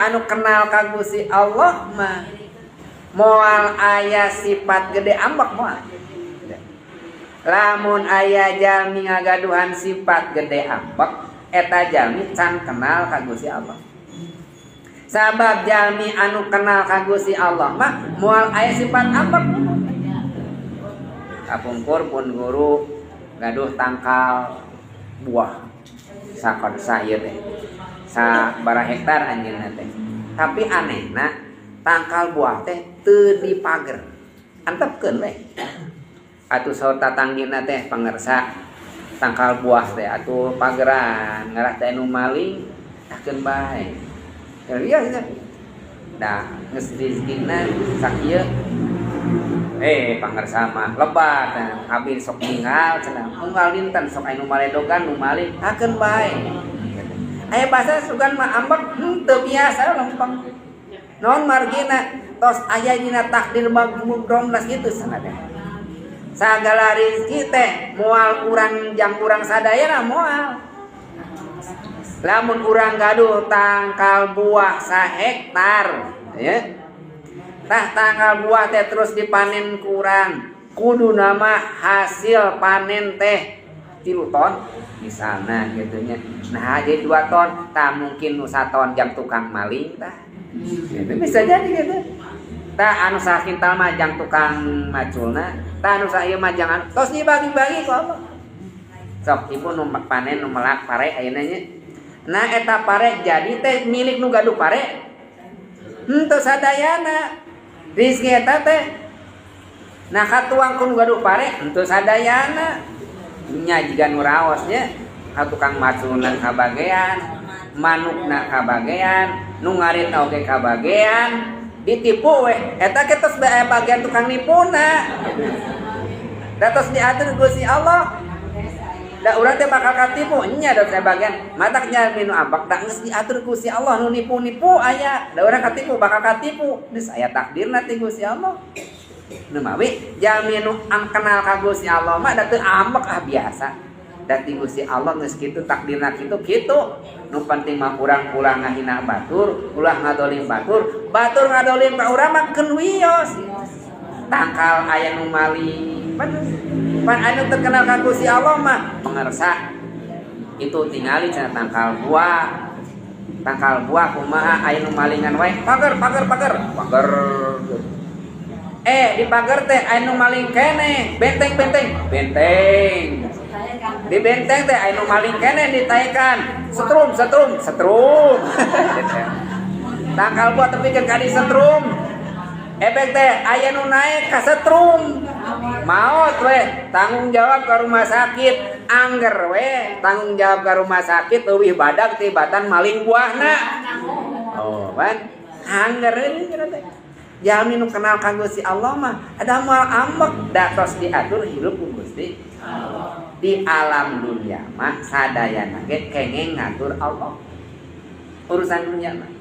anu kenal ka Gusti Allah mah moal aya sifat gede ambek moal. Lamun aya jalmi ngagaduhan sifat gede ambek eta jalmi can kenal ka Gusti Allah. Sabab jalmi anu kenal ka Gusti Allah mah moal aya sifat ambek. Kapungkur pun guru gaduh tangkal buah sakon sayeur teh. Sabaraha hektar anjeunna teh. Tapi anehna tangkal buah teh teu dipager. Antepkeun we. Atuh saur tatanggina teh pangersa tangkal buah teh atuh pageran ngarah teh anu maling takeun bae. Ya nya. Da geus rezekina sakieu pangersa mah lebat abi sok ninggal cenah. Unggal dinten sok anu maledogan nu maling takeun bae. Aya bahasa sugan mah ambek teu biasa lempeng. Non margina tos aya dina takdir magmudromnas kitu sanade. Sagala rezeki teh moal urang jang urang sadayana moal. Lamun urang gaduh tangkal buah sahektar ya. Tah tangkal buah teh terus dipanen ku urang. Kudu nama hasil panen teh 3 ton misalnya gitunya. Nah jadi 2 ton tak mungkin 1 ton jam tukang maling tah gitu. Bisa jadi gitu. Tah anu sakintal mah jang tukang maculna, tah anu saieu mah jangan tos dibagi-bagi ku Allah. Sok ibu nu panen nu melak pare ayeuna nya. Nah eta pare jadi teh milik nu gaduh pare. Henteu sadayana. Rizki eta teh nah katuang ku nu gaduh pare henteu sadayana. Nya jiga nu raosnya ka tukang macunan kabagean, manukna kabagean, nu ngarit oge kabagean, ditipu we. Eta ketos bae bagian tukang nipuna. Da tos diatur Gusti Allah. Da urang teh bakal katipu, nya da bagian mataknya minu ambak da geus diatur Gusti Allah nu nipu-nipu aya. Da urang katipu bakal katipu. Geus aya takdirna ti Gusti Allah. Nu mawi jalmi nu kenal ka Gusti Allah mah da teu ambek biasa. Da ti Gusti Allah geus kitu takdirna kitu. Nu penting mah urang ulah ngahina batur, ulah ngadolim batur. Batur ngadolim ka urang mah keun wios. Tangkal aya nu maling. Pan anu teu kenal ka Gusti Allah mah pangarsa. Itu tingali cenah tangkal buah. Tangkal buah kumaha aya nu malingan wae. Pager. Di pagar teh anu maling kene, benteng. Di benteng teh anu maling kene ditaekan, setrum. Tangkal buah tepikeun ka di setrum. Efek teh aya nu naik ka setrum. Maot we, tanggung jawab ka rumah sakit, angger we, tanggung jawab ka rumah sakit leuwih badag tibatan maling buahna. Oh, kan? Angger ini teh. Jalmi nu kenal ka Gusti Allah mah ada moal ambek da tos diatur hirup ku Gusti Allah. Di alam dunia mah sadayana ge kenging ngatur Allah. Urusan dunia mah